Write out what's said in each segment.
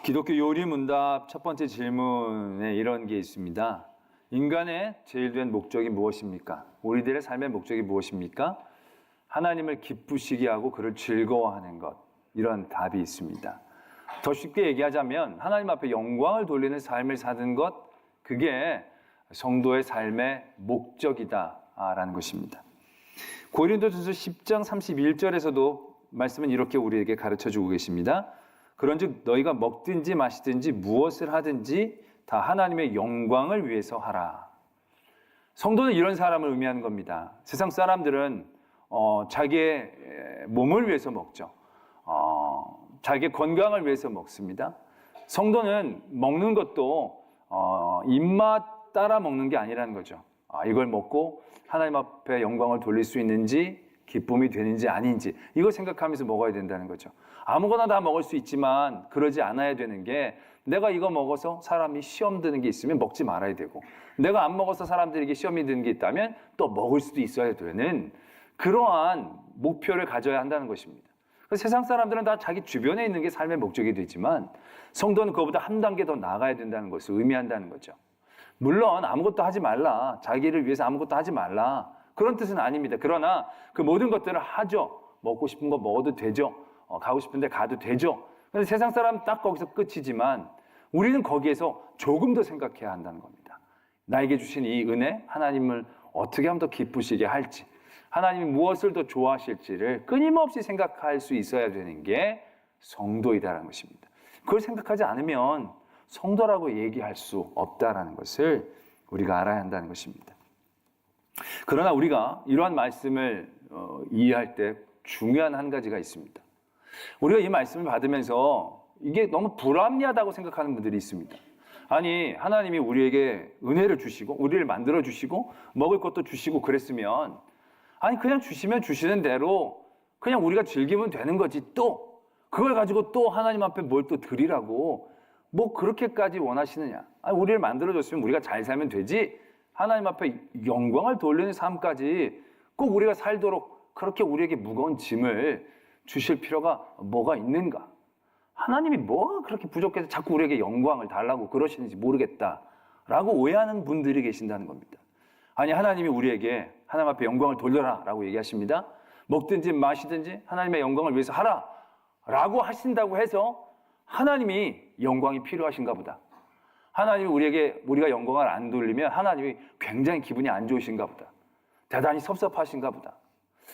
기독교 요리문답 첫 번째 질문에 이런 게 있습니다. 인간의 제일된 목적이 무엇입니까? 우리들의 삶의 목적이 무엇입니까? 하나님을 기쁘시게 하고 그를 즐거워하는 것. 이런 답이 있습니다. 더 쉽게 얘기하자면 하나님 앞에 영광을 돌리는 삶을 사는 것, 그게 성도의 삶의 목적이다라는 것입니다. 고린도전서 10장 31절에서도 말씀은 이렇게 우리에게 가르쳐주고 계십니다. 그런즉 너희가 먹든지 마시든지 무엇을 하든지 다 하나님의 영광을 위해서 하라. 성도는 이런 사람을 의미하는 겁니다. 세상 사람들은 자기의 몸을 위해서 먹죠. 자기의 건강을 위해서 먹습니다. 성도는 먹는 것도 입맛 따라 먹는 게 아니라는 거죠. 이걸 먹고 하나님 앞에 영광을 돌릴 수 있는지, 기쁨이 되는지 아닌지, 이걸 생각하면서 먹어야 된다는 거죠. 아무거나 다 먹을 수 있지만 그러지 않아야 되는 게, 내가 이거 먹어서 사람이 시험 드는 게 있으면 먹지 말아야 되고, 내가 안 먹어서 사람들에게 시험이 드는 게 있다면 또 먹을 수도 있어야 되는 그러한 목표를 가져야 한다는 것입니다. 세상 사람들은 다 자기 주변에 있는 게 삶의 목적이 되지만 성도는 그것보다 한 단계 더 나아가야 된다는 것을 의미한다는 거죠. 물론 아무것도 하지 말라, 자기를 위해서 아무것도 하지 말라, 그런 뜻은 아닙니다. 그러나 그 모든 것들을 하죠. 먹고 싶은 거 먹어도 되죠. 가고 싶은 데 가도 되죠. 그런데 세상 사람은 딱 거기서 끝이지만 우리는 거기에서 조금 더 생각해야 한다는 겁니다. 나에게 주신 이 은혜, 하나님을 어떻게 하면 더 기쁘시게 할지, 하나님이 무엇을 더 좋아하실지를 끊임없이 생각할 수 있어야 되는 게 성도이다라는 것입니다. 그걸 생각하지 않으면 성도라고 얘기할 수 없다라는 것을 우리가 알아야 한다는 것입니다. 그러나 우리가 이러한 말씀을 이해할 때 중요한 한 가지가 있습니다. 우리가 이 말씀을 받으면서 이게 너무 불합리하다고 생각하는 분들이 있습니다. 아니, 하나님이 우리에게 은혜를 주시고 우리를 만들어 주시고 먹을 것도 주시고 그랬으면, 아니 그냥 주시면 주시는 대로 그냥 우리가 즐기면 되는 거지, 또 그걸 가지고 또 하나님 앞에 뭘 또 드리라고 뭐 그렇게까지 원하시느냐. 아니, 우리를 만들어줬으면 우리가 잘 살면 되지, 하나님 앞에 영광을 돌리는 삶까지 꼭 우리가 살도록 그렇게 우리에게 무거운 짐을 주실 필요가 뭐가 있는가. 하나님이 뭐가 그렇게 부족해서 자꾸 우리에게 영광을 달라고 그러시는지 모르겠다라고 오해하는 분들이 계신다는 겁니다. 아니, 하나님이 우리에게 하나님 앞에 영광을 돌려라 라고 얘기하십니다. 먹든지 마시든지 하나님의 영광을 위해서 하라 라고 하신다고 해서 하나님이 영광이 필요하신가 보다, 하나님이 우리가 영광을 안 돌리면 하나님이 굉장히 기분이 안 좋으신가 보다, 대단히 섭섭하신가 보다,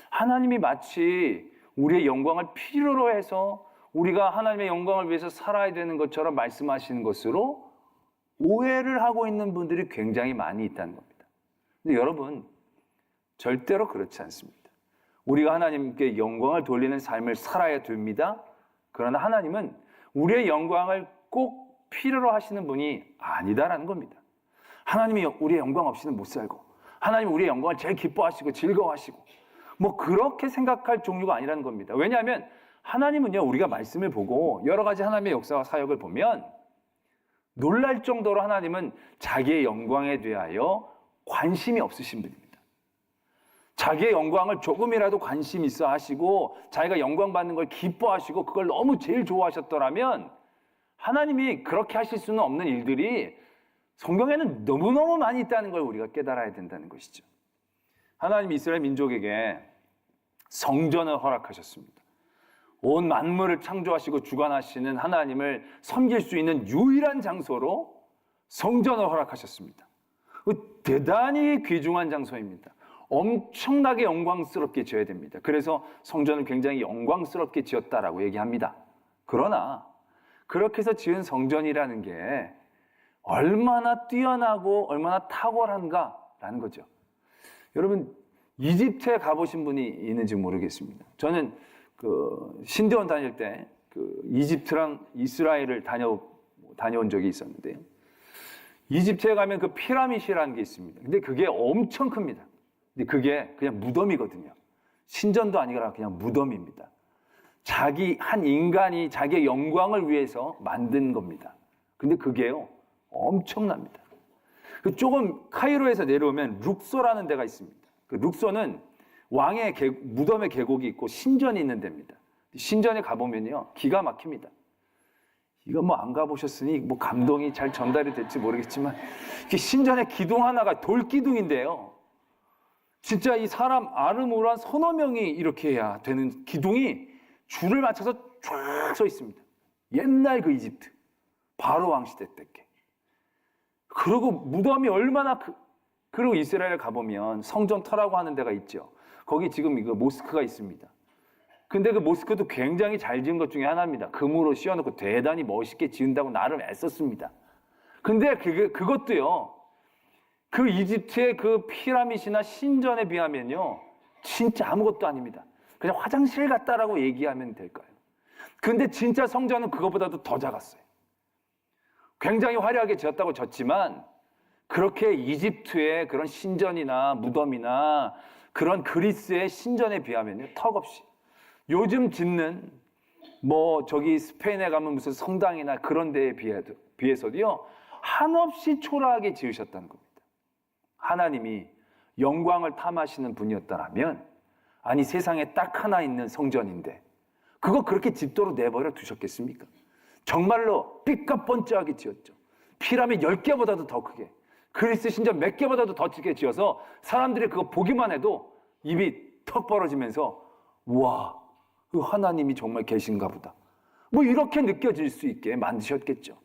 하나님이 마치 우리의 영광을 필요로 해서 우리가 하나님의 영광을 위해서 살아야 되는 것처럼 말씀하시는 것으로 오해를 하고 있는 분들이 굉장히 많이 있다는 겁니다. 근데 여러분, 절대로 그렇지 않습니다. 우리가 하나님께 영광을 돌리는 삶을 살아야 됩니다. 그러나 하나님은 우리의 영광을 꼭 필요로 하시는 분이 아니다라는 겁니다. 하나님이 우리의 영광 없이는 못 살고, 하나님이 우리의 영광을 제일 기뻐하시고 즐거워하시고 뭐 그렇게 생각할 종류가 아니라는 겁니다. 왜냐하면 하나님은요, 우리가 말씀을 보고 여러 가지 하나님의 역사와 사역을 보면 놀랄 정도로 하나님은 자기의 영광에 대하여 관심이 없으신 분입니다. 자기의 영광을 조금이라도 관심 있어 하시고 자기가 영광 받는 걸 기뻐하시고 그걸 너무 제일 좋아하셨더라면 하나님이 그렇게 하실 수는 없는 일들이 성경에는 너무너무 많이 있다는 걸 우리가 깨달아야 된다는 것이죠. 하나님이 이스라엘 민족에게 성전을 허락하셨습니다. 온 만물을 창조하시고 주관하시는 하나님을 섬길 수 있는 유일한 장소로 성전을 허락하셨습니다. 대단히 귀중한 장소입니다. 엄청나게 영광스럽게 지어야 됩니다. 그래서 성전을 굉장히 영광스럽게 지었다라고 얘기합니다. 그러나 그렇게 해서 지은 성전이라는 게 얼마나 뛰어나고 얼마나 탁월한가라는 거죠. 여러분, 이집트에 가보신 분이 있는지 모르겠습니다. 저는 신대원 다닐 때 이집트랑 이스라엘을 다녀온 적이 있었는데요. 이집트에 가면 그 피라미드라는 게 있습니다. 근데 그게 엄청 큽니다. 근데 그게 그냥 무덤이거든요. 신전도 아니라 그냥 무덤입니다. 한 인간이 자기의 영광을 위해서 만든 겁니다. 근데 그게요, 엄청납니다. 조금 카이로에서 내려오면 룩소라는 데가 있습니다. 그 룩소는 왕의 무덤의 계곡이 있고 신전이 있는 데입니다. 신전에 가보면요, 기가 막힙니다. 이거 뭐 안 가보셨으니 뭐 감동이 잘 전달이 될지 모르겠지만 이게 신전의 기둥 하나가 돌기둥인데요. 진짜 이 사람 아르무르 한 서너 명이 이렇게 해야 되는 기둥이 줄을 맞춰서 쫙 서 있습니다. 옛날 그 이집트 바로 왕 시대 때. 그리고 무덤이 얼마나 그리고 이스라엘 가보면 성전 터라고 하는 데가 있죠. 거기 지금 이거 모스크가 있습니다. 근데 그 모스크도 굉장히 잘 지은 것 중에 하나입니다. 금으로 씌워놓고 대단히 멋있게 지은다고 나름 애썼습니다. 근데 그것도요, 그 이집트의 그 피라밋이나 신전에 비하면요, 진짜 아무것도 아닙니다. 그냥 화장실 같다라고 얘기하면 될까요? 근데 진짜 성전은 그것보다도 더 작았어요. 굉장히 화려하게 지었다고 졌지만 그렇게 이집트의 그런 신전이나 무덤이나 그런 그리스의 신전에 비하면요, 턱없이. 요즘 짓는 뭐 저기 스페인에 가면 무슨 성당이나 그런 데에 비해서도요, 한없이 초라하게 지으셨다는 겁니다. 하나님이 영광을 탐하시는 분이었다면, 아니 세상에 딱 하나 있는 성전인데 그거 그렇게 집도로 내버려 두셨겠습니까? 정말로 삐까뻔쩍하게 지었죠. 피라밋 10개보다도 더 크게, 그리스 신전 몇 개보다도 더 크게 지어서 사람들이 그거 보기만 해도 입이 턱 벌어지면서 와, 그 하나님이 정말 계신가 보다, 뭐 이렇게 느껴질 수 있게 만드셨겠죠.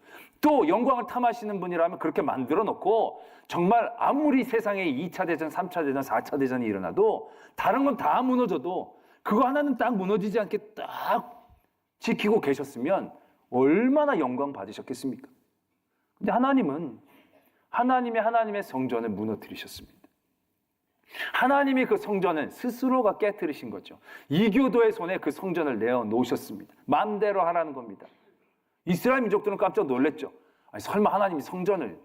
또 영광을 탐하시는 분이라면 그렇게 만들어 놓고 정말 아무리 세상에 2차 대전, 3차 대전, 4차 대전이 일어나도 다른 건 다 무너져도 그거 하나는 딱 무너지지 않게 딱 지키고 계셨으면 얼마나 영광 받으셨겠습니까? 근데 하나님은 하나님의 성전을 무너뜨리셨습니다. 하나님이 그 성전을 스스로가 깨뜨리신 거죠. 이교도의 손에 그 성전을 내어놓으셨습니다. 마음대로 하라는 겁니다. 이스라엘 민족들은 깜짝 놀랐죠. 아니, 설마 하나님이 성전을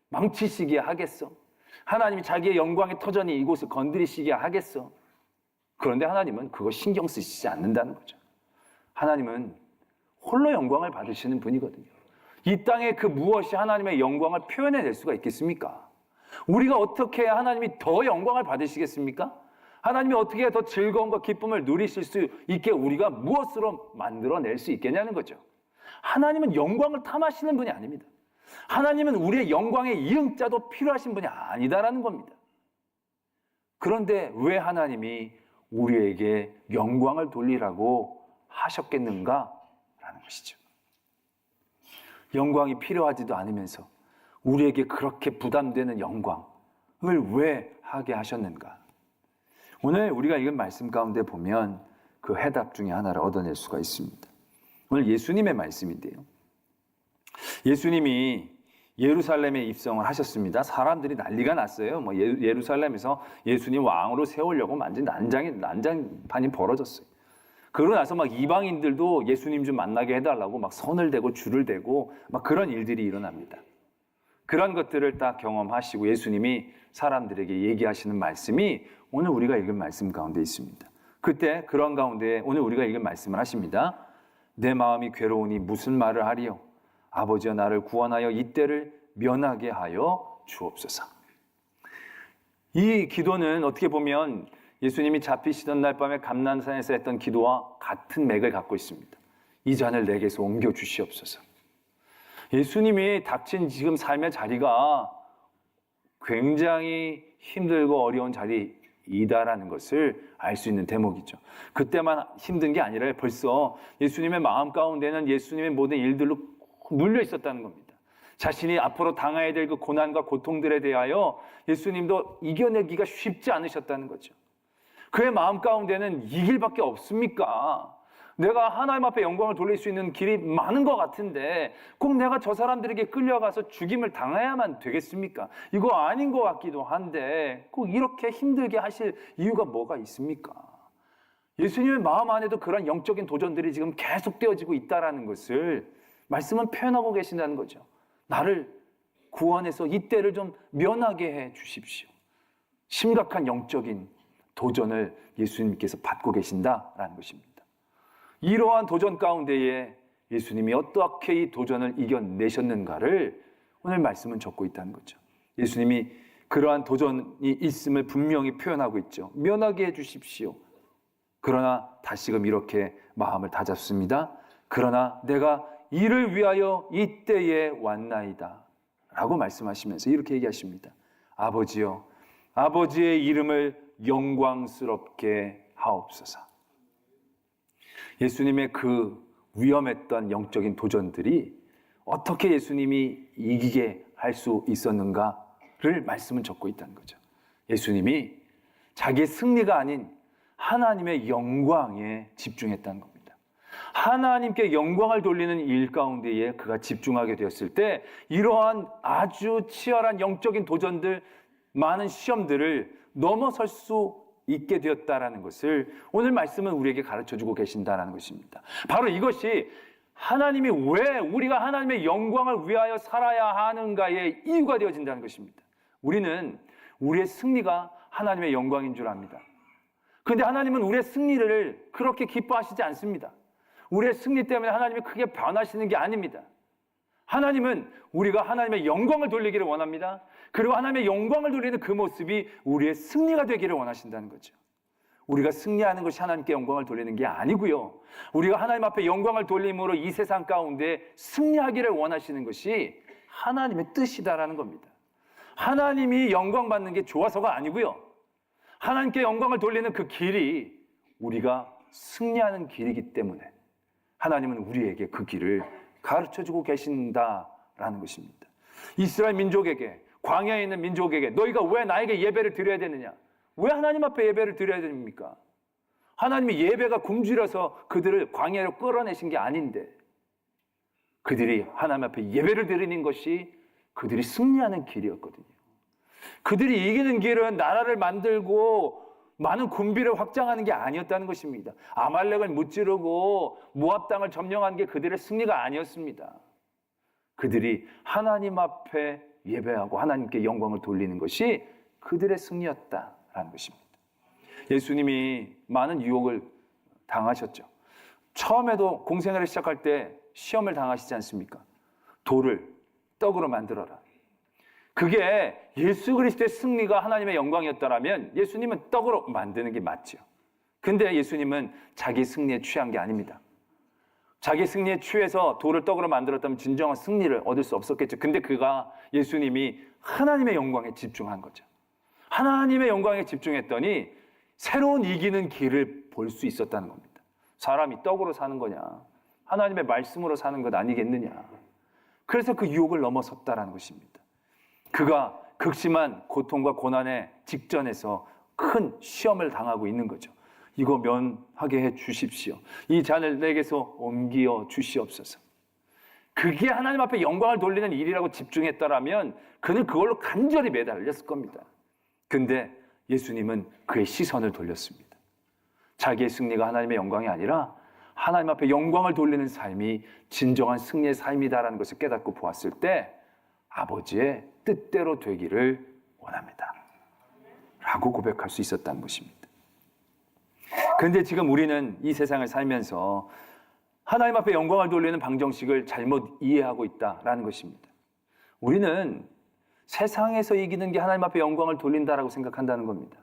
망치시기에 하겠어? 하나님이 자기의 영광의 터전이 이곳을 건드리시기에 하겠어? 그런데 하나님은 그거 신경 쓰시지 않는다는 거죠. 하나님은 홀로 영광을 받으시는 분이거든요. 이 땅에 그 무엇이 하나님의 영광을 표현해낼 수가 있겠습니까? 우리가 어떻게 해야 하나님이 더 영광을 받으시겠습니까? 하나님이 어떻게 해야 더 즐거움과 기쁨을 누리실 수 있게 우리가 무엇으로 만들어낼 수 있겠냐는 거죠. 하나님은 영광을 탐하시는 분이 아닙니다. 하나님은 우리의 영광의 이응자도 필요하신 분이 아니다라는 겁니다. 그런데 왜 하나님이 우리에게 영광을 돌리라고 하셨겠는가라는 것이죠. 영광이 필요하지도 않으면서 우리에게 그렇게 부담되는 영광을 왜 하게 하셨는가? 오늘 우리가 읽은 말씀 가운데 보면 그 해답 중에 하나를 얻어낼 수가 있습니다. 오늘 예수님의 말씀인데요. 예수님이 예루살렘에 입성을 하셨습니다. 사람들이 난리가 났어요. 뭐 예루살렘에서 예수님 왕으로 세우려고 완전 난장판이 벌어졌어요. 그러고 나서 막 이방인들도 예수님 좀 만나게 해달라고 막 선을 대고 줄을 대고 막 그런 일들이 일어납니다. 그런 것들을 다 경험하시고 예수님이 사람들에게 얘기하시는 말씀이 오늘 우리가 읽은 말씀 가운데 있습니다. 그때 그런 가운데 오늘 우리가 읽은 말씀을 하십니다. 내 마음이 괴로우니 무슨 말을 하리요? 아버지여 나를 구원하여 이때를 면하게 하여 주옵소서. 이 기도는 어떻게 보면 예수님이 잡히시던 날 밤에 감난산에서 했던 기도와 같은 맥을 갖고 있습니다. 이 잔을 내게서 옮겨 주시옵소서. 예수님이 닥친 지금 삶의 자리가 굉장히 힘들고 어려운 자리이다라는 것을 알 수 있는 대목이죠. 그때만 힘든 게 아니라 벌써 예수님의 마음 가운데는 예수님의 모든 일들로 눌려 있었다는 겁니다. 자신이 앞으로 당해야 될 그 고난과 고통들에 대하여 예수님도 이겨내기가 쉽지 않으셨다는 거죠. 그의 마음 가운데는 이 길밖에 없습니까? 내가 하나님 앞에 영광을 돌릴 수 있는 길이 많은 것 같은데 꼭 내가 저 사람들에게 끌려가서 죽임을 당해야만 되겠습니까? 이거 아닌 것 같기도 한데 꼭 이렇게 힘들게 하실 이유가 뭐가 있습니까? 예수님의 마음 안에도 그런 영적인 도전들이 지금 계속되어지고 있다는 것을 말씀은 표현하고 계신다는 거죠. 나를 구원해서 이때를 좀 면하게 해 주십시오. 심각한 영적인 도전을 예수님께서 받고 계신다라는 것입니다. 이러한 도전 가운데에 예수님이 어떻게 이 도전을 이겨내셨는가를 오늘 말씀은 적고 있다는 거죠. 예수님이 그러한 도전이 있음을 분명히 표현하고 있죠. 면하게 해주십시오. 그러나 다시금 이렇게 마음을 다잡습니다. 그러나 내가 이를 위하여 이때에 왔나이다 라고 말씀하시면서 이렇게 얘기하십니다. 아버지여, 아버지의 이름을 영광스럽게 하옵소서. 예수님의 그 위험했던 영적인 도전들이 어떻게 예수님이 이기게 할 수 있었는가를 말씀은 적고 있다는 거죠. 예수님이 자기의 승리가 아닌 하나님의 영광에 집중했다는 겁니다. 하나님께 영광을 돌리는 일 가운데에 그가 집중하게 되었을 때 이러한 아주 치열한 영적인 도전들, 많은 시험들을 넘어설 수 있게 되었다라는 것을 오늘 말씀은 우리에게 가르쳐주고 계신다라는 것입니다. 바로 이것이 하나님이 왜 우리가 하나님의 영광을 위하여 살아야 하는가의 이유가 되어진다는 것입니다. 우리는 우리의 승리가 하나님의 영광인 줄 압니다. 그런데 하나님은 우리의 승리를 그렇게 기뻐하시지 않습니다. 우리의 승리 때문에 하나님이 크게 변하시는 게 아닙니다. 하나님은 우리가 하나님의 영광을 돌리기를 원합니다. 그리고 하나님의 영광을 돌리는 그 모습이 우리의 승리가 되기를 원하신다는 거죠. 우리가 승리하는 것이 하나님께 영광을 돌리는 게 아니고요. 우리가 하나님 앞에 영광을 돌림으로 이 세상 가운데 승리하기를 원하시는 것이 하나님의 뜻이다라는 겁니다. 하나님이 영광 받는 게 좋아서가 아니고요. 하나님께 영광을 돌리는 그 길이 우리가 승리하는 길이기 때문에 하나님은 우리에게 그 길을 가르쳐주고 계신다라는 것입니다. 이스라엘 민족에게, 광야에 있는 민족에게 너희가 왜 나에게 예배를 드려야 되느냐? 왜 하나님 앞에 예배를 드려야 됩니까? 하나님이 예배가 굶주려서 그들을 광야로 끌어내신 게 아닌데 그들이 하나님 앞에 예배를 드리는 것이 그들이 승리하는 길이었거든요. 그들이 이기는 길은 나라를 만들고 많은 군비를 확장하는 게 아니었다는 것입니다. 아말렉을 무찌르고 모압 땅을 점령하는 게 그들의 승리가 아니었습니다. 그들이 하나님 앞에 예배하고 하나님께 영광을 돌리는 것이 그들의 승리였다라는 것입니다. 예수님이 많은 유혹을 당하셨죠. 처음에도 공생애를 시작할 때 시험을 당하시지 않습니까? 돌을 떡으로 만들어라. 그게 예수 그리스도의 승리가 하나님의 영광이었다면 예수님은 떡으로 만드는 게 맞죠. 근데 예수님은 자기 승리에 취한 게 아닙니다. 자기 승리에 취해서 돌을 떡으로 만들었다면 진정한 승리를 얻을 수 없었겠죠. 근데 예수님이 하나님의 영광에 집중한 거죠. 하나님의 영광에 집중했더니 새로운 이기는 길을 볼 수 있었다는 겁니다. 사람이 떡으로 사는 거냐? 하나님의 말씀으로 사는 것 아니겠느냐? 그래서 그 유혹을 넘어섰다라는 것입니다. 그가 극심한 고통과 고난의 직전에서 큰 시험을 당하고 있는 거죠. 이거 면하게 해 주십시오. 이 잔을 내게서 옮겨 주시옵소서. 그게 하나님 앞에 영광을 돌리는 일이라고 집중했다라면 그는 그걸로 간절히 매달렸을 겁니다. 근데 예수님은 그의 시선을 돌렸습니다. 자기의 승리가 하나님의 영광이 아니라 하나님 앞에 영광을 돌리는 삶이 진정한 승리의 삶이다라는 것을 깨닫고 보았을 때 아버지의 뜻대로 되기를 원합니다 라고 고백할 수 있었다는 것입니다. 그런데 지금 우리는 이 세상을 살면서 하나님 앞에 영광을 돌리는 방정식을 잘못 이해하고 있다라는 것입니다. 우리는 세상에서 이기는 게 하나님 앞에 영광을 돌린다라고 생각한다는 겁니다.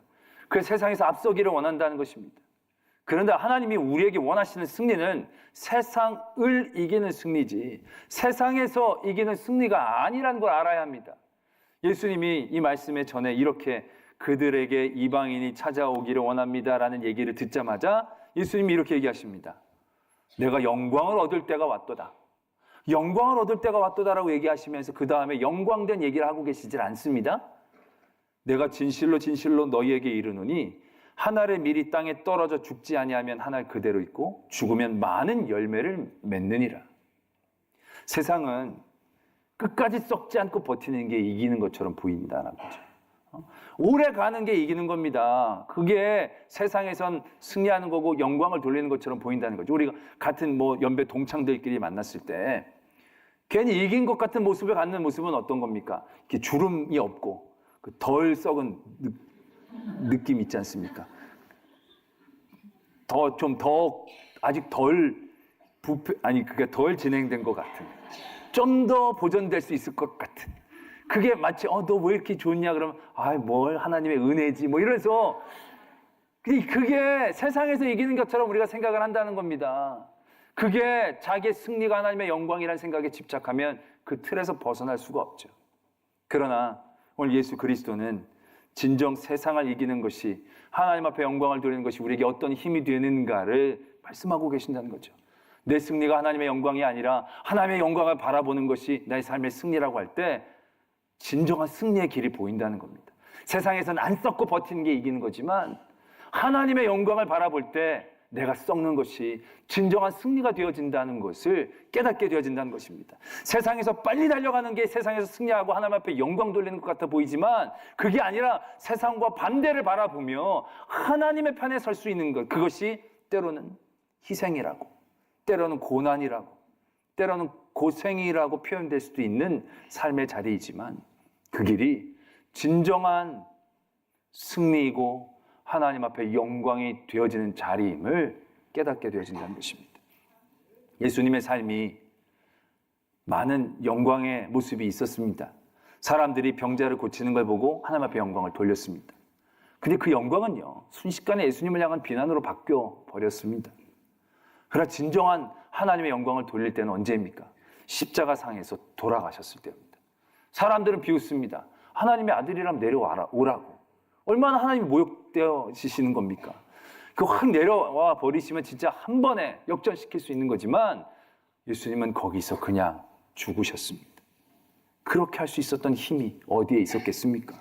그래서 세상에서 앞서기를 원한다는 것입니다. 그런데 하나님이 우리에게 원하시는 승리는 세상을 이기는 승리지 세상에서 이기는 승리가 아니라는 걸 알아야 합니다. 예수님이 이 말씀에 전에 이렇게 그들에게 이방인이 찾아오기를 원합니다라는 얘기를 듣자마자 예수님이 이렇게 얘기하십니다. 내가 영광을 얻을 때가 왔도다. 영광을 얻을 때가 왔도다라고 얘기하시면서 그 다음에 영광된 얘기를 하고 계시질 않습니다. 내가 진실로 진실로 너희에게 이르노니 한 알의 밀이 땅에 떨어져 죽지 아니하면 한 알 그대로 있고 죽으면 많은 열매를 맺느니라. 세상은 끝까지 썩지 않고 버티는 게 이기는 것처럼 보인다는 거죠. 오래 가는 게 이기는 겁니다. 그게 세상에선 승리하는 거고 영광을 돌리는 것처럼 보인다는 거죠. 우리가 같은 연배 동창들끼리 만났을 때 괜히 이긴 것 같은 모습을 갖는 모습은 어떤 겁니까? 이렇게 주름이 없고 그 덜 썩은 느낌 있지 않습니까? 아직 덜 그게 덜 진행된 것 같은, 좀 더 보존될 수 있을 것 같은. 그게 마치 너 왜 이렇게 좋냐 그러면 뭘 하나님의 은혜지 이러면서 그게 세상에서 이기는 것처럼 우리가 생각을 한다는 겁니다. 그게 자기의 승리가 하나님의 영광이라는 생각에 집착하면 그 틀에서 벗어날 수가 없죠. 그러나 오늘 예수 그리스도는 진정 세상을 이기는 것이, 하나님 앞에 영광을 돌리는 것이 우리에게 어떤 힘이 되는가를 말씀하고 계신다는 거죠. 내 승리가 하나님의 영광이 아니라 하나님의 영광을 바라보는 것이 나의 삶의 승리라고 할 때 진정한 승리의 길이 보인다는 겁니다. 세상에서는 안 썩고 버티는 게 이기는 거지만 하나님의 영광을 바라볼 때 내가 썩는 것이 진정한 승리가 되어진다는 것을 깨닫게 되어진다는 것입니다. 세상에서 빨리 달려가는 게 세상에서 승리하고 하나님 앞에 영광 돌리는 것 같아 보이지만 그게 아니라 세상과 반대를 바라보며 하나님의 편에 설 수 있는 것, 그것이 때로는 희생이라고, 때로는 고난이라고, 때로는 고생이라고 표현될 수도 있는 삶의 자리이지만 그 길이 진정한 승리이고 하나님 앞에 영광이 되어지는 자리임을 깨닫게 되어진다는 것입니다. 예수님의 삶이 많은 영광의 모습이 있었습니다. 사람들이 병자를 고치는 걸 보고 하나님 앞에 영광을 돌렸습니다. 근데 그 영광은요, 순식간에 예수님을 향한 비난으로 바뀌어 버렸습니다. 그러나 진정한 하나님의 영광을 돌릴 때는 언제입니까? 십자가상에서 돌아가셨을 때입니다. 사람들은 비웃습니다. 하나님의 아들이라면 내려오라고. 얼마나 하나님이 모욕되어지시는 겁니까? 그 확 내려와 버리시면 진짜 한 번에 역전시킬 수 있는 거지만 예수님은 거기서 그냥 죽으셨습니다. 그렇게 할 수 있었던 힘이 어디에 있었겠습니까?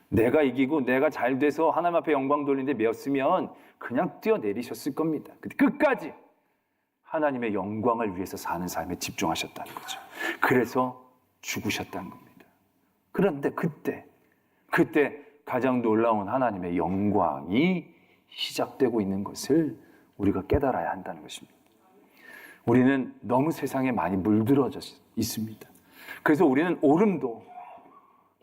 내가 이기고 내가 잘 돼서 하나님 앞에 영광 돌리는데 메었으면 그냥 뛰어내리셨을 겁니다. 근데 끝까지 하나님의 영광을 위해서 사는 삶에 집중하셨다는 거죠. 그래서 죽으셨다는 겁니다. 그런데 그때 가장 놀라운 하나님의 영광이 시작되고 있는 것을 우리가 깨달아야 한다는 것입니다. 우리는 너무 세상에 많이 물들어져 있습니다. 그래서 우리는 오름도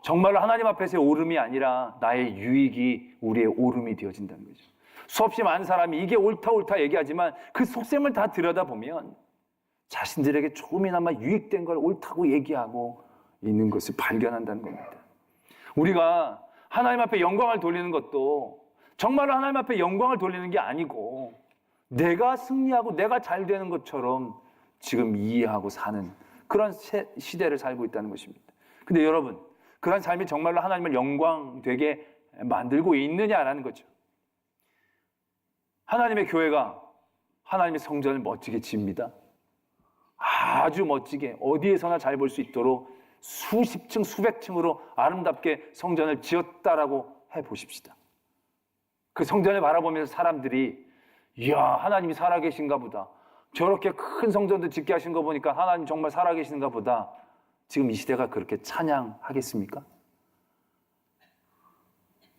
정말로 하나님 앞에서의 오름이 아니라 나의 유익이 우리의 오름이 되어진다는 거죠. 수없이 많은 사람이 이게 옳다 얘기하지만 그 속셈을 다 들여다보면 자신들에게 조금이나마 유익된 걸 옳다고 얘기하고 있는 것을 발견한다는 겁니다. 우리가 하나님 앞에 영광을 돌리는 것도 정말로 하나님 앞에 영광을 돌리는 게 아니고 내가 승리하고 내가 잘 되는 것처럼 지금 이해하고 사는 그런 시대를 살고 있다는 것입니다. 근데 여러분, 그런 삶이 정말로 하나님을 영광되게 만들고 있느냐라는 거죠. 하나님의 교회가 하나님의 성전을 멋지게 지읍니다. 아주 멋지게 어디에서나 잘 볼 수 있도록 수십 층, 수백 층으로 아름답게 성전을 지었다라고 해보십시다. 그 성전을 바라보면서 사람들이 이야, 하나님이 살아계신가 보다. 저렇게 큰 성전도 짓게 하신 거 보니까 하나님 정말 살아계신가 보다. 지금 이 시대가 그렇게 찬양하겠습니까?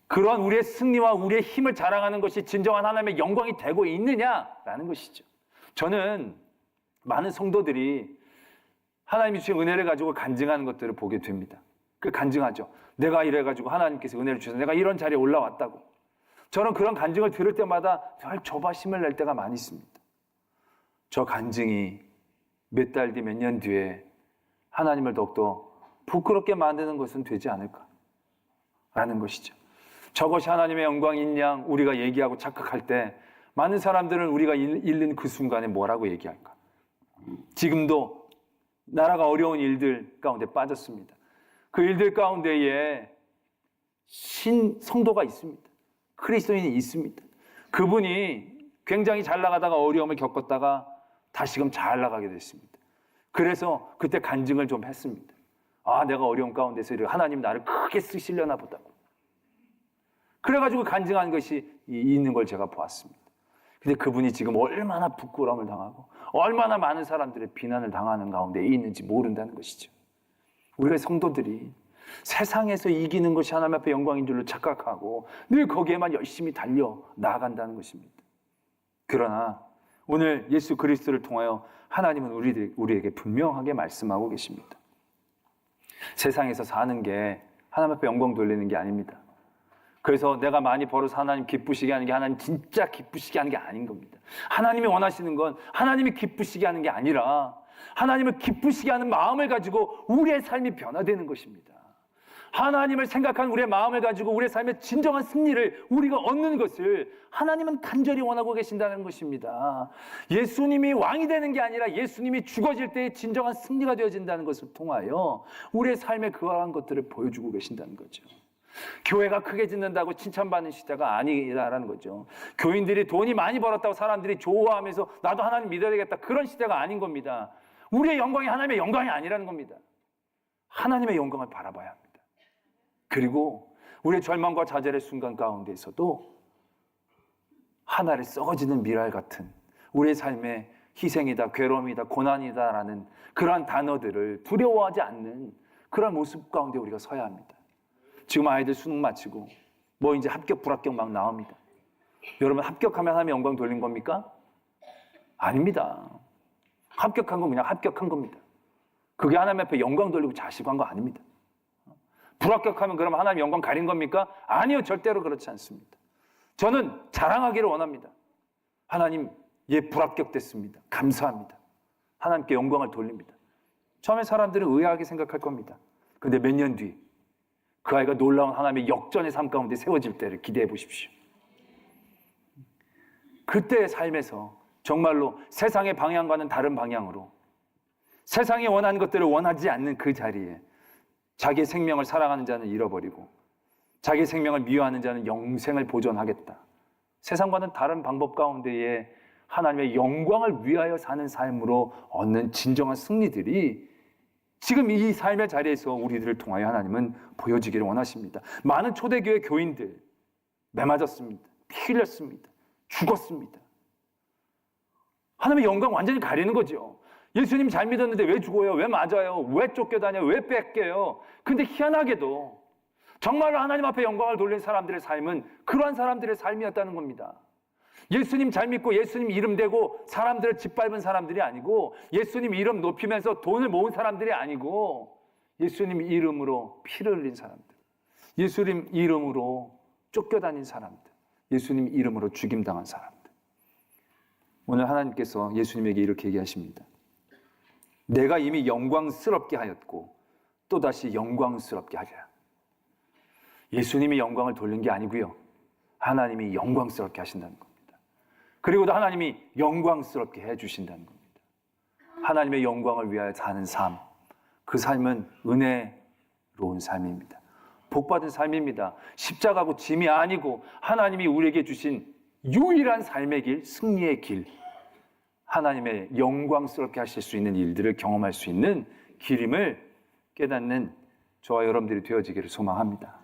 그런 우리의 승리와 우리의 힘을 자랑하는 것이 진정한 하나님의 영광이 되고 있느냐라는 것이죠. 저는 많은 성도들이 하나님이 주신 은혜를 가지고 간증하는 것들을 보게 됩니다. 그 간증하죠. 내가 이래가지고 하나님께서 은혜를 주셔서 내가 이런 자리에 올라왔다고. 저는 그런 간증을 들을 때마다 별 조바심을 낼 때가 많이 있습니다. 저 간증이 몇 달 뒤, 몇 년 뒤에 하나님을 더욱더 부끄럽게 만드는 것은 되지 않을까라는 것이죠. 저것이 하나님의 영광인 양 우리가 얘기하고 착각할 때 많은 사람들은 우리가 잃는 그 순간에 뭐라고 얘기할까? 지금도 나라가 어려운 일들 가운데 빠졌습니다. 그 일들 가운데에 성도가 있습니다. 그리스도인이 있습니다. 그분이 굉장히 잘 나가다가 어려움을 겪었다가 다시금 잘 나가게 됐습니다. 그래서 그때 간증을 좀 했습니다. 아, 내가 어려움 가운데서 하나님 나를 크게 쓰시려나 보다고. 그래가지고 간증한 것이 있는 걸 제가 보았습니다. 근데 그분이 지금 얼마나 부끄러움을 당하고 얼마나 많은 사람들의 비난을 당하는 가운데 있는지 모른다는 것이죠. 우리가 성도들이 세상에서 이기는 것이 하나님 앞에 영광인 줄로 착각하고 늘 거기에만 열심히 달려 나아간다는 것입니다. 그러나 오늘 예수 그리스도를 통하여 하나님은 우리에게 분명하게 말씀하고 계십니다. 세상에서 사는 게 하나님 앞에 영광 돌리는 게 아닙니다. 그래서 내가 많이 벌어서 하나님 기쁘시게 하는 게 하나님 진짜 기쁘시게 하는 게 아닌 겁니다. 하나님이 원하시는 건 하나님이 기쁘시게 하는 게 아니라 하나님을 기쁘시게 하는 마음을 가지고 우리의 삶이 변화되는 것입니다. 하나님을 생각한 우리의 마음을 가지고 우리의 삶의 진정한 승리를 우리가 얻는 것을 하나님은 간절히 원하고 계신다는 것입니다. 예수님이 왕이 되는 게 아니라 예수님이 죽어질 때의 진정한 승리가 되어진다는 것을 통하여 우리의 삶에 그러한 것들을 보여주고 계신다는 거죠. 교회가 크게 짓는다고 칭찬받는 시대가 아니라는 거죠. 교인들이 돈이 많이 벌었다고 사람들이 좋아하면서 나도 하나님 믿어야 되겠다, 그런 시대가 아닌 겁니다. 우리의 영광이 하나님의 영광이 아니라는 겁니다. 하나님의 영광을 바라봐야 합니다. 그리고 우리의 절망과 좌절의 순간 가운데에서도 하나를 썩어지는 미랄 같은 우리의 삶의 희생이다, 괴로움이다, 고난이다라는 그러한 단어들을 두려워하지 않는 그런 모습 가운데 우리가 서야 합니다. 지금 아이들 수능 마치고 뭐 이제 합격, 불합격 막 나옵니다. 여러분, 합격하면 하나님의 영광 돌린 겁니까? 아닙니다. 합격한 건 그냥 합격한 겁니다. 그게 하나님 앞에 영광 돌리고 자식한 거 아닙니다. 불합격하면 그러면 하나님 영광 가린 겁니까? 아니요, 절대로 그렇지 않습니다. 저는 자랑하기를 원합니다. 하나님, 예, 불합격됐습니다. 감사합니다. 하나님께 영광을 돌립니다. 처음에 사람들은 의아하게 생각할 겁니다. 근데 몇 년 뒤 그 아이가 놀라운 하나님의 역전의 삶 가운데 세워질 때를 기대해 보십시오. 그때의 삶에서 정말로 세상의 방향과는 다른 방향으로 세상이 원하는 것들을 원하지 않는 그 자리에 자기의 생명을 사랑하는 자는 잃어버리고 자기의 생명을 미워하는 자는 영생을 보존하겠다. 세상과는 다른 방법 가운데에 하나님의 영광을 위하여 사는 삶으로 얻는 진정한 승리들이 지금 이 삶의 자리에서 우리들을 통하여 하나님은 보여지기를 원하십니다. 많은 초대교회 교인들 매맞았습니다. 피 흘렸습니다. 죽었습니다. 하나님의 영광 완전히 가리는 거죠. 예수님 잘 믿었는데 왜 죽어요? 왜 맞아요? 왜 쫓겨다녀요? 왜 뺏겨요? 근데 희한하게도 정말로 하나님 앞에 영광을 돌린 사람들의 삶은 그러한 사람들의 삶이었다는 겁니다. 예수님 잘 믿고 예수님 이름 대고 사람들을 짓밟은 사람들이 아니고 예수님 이름 높이면서 돈을 모은 사람들이 아니고 예수님 이름으로 피를 흘린 사람들, 예수님 이름으로 쫓겨다닌 사람들, 예수님 이름으로 죽임당한 사람들. 오늘 하나님께서 예수님에게 이렇게 얘기하십니다. 내가 이미 영광스럽게 하였고 또다시 영광스럽게 하리라. 예수님이 영광을 돌린 게 아니고요, 하나님이 영광스럽게 하신다는 겁니다. 그리고도 하나님이 영광스럽게 해주신다는 겁니다. 하나님의 영광을 위하여 사는 삶, 그 삶은 은혜로운 삶입니다. 복받은 삶입니다. 십자가고 짐이 아니고 하나님이 우리에게 주신 유일한 삶의 길, 승리의 길, 하나님의 영광스럽게 하실 수 있는 일들을 경험할 수 있는 길임을 깨닫는 저와 여러분들이 되어지기를 소망합니다.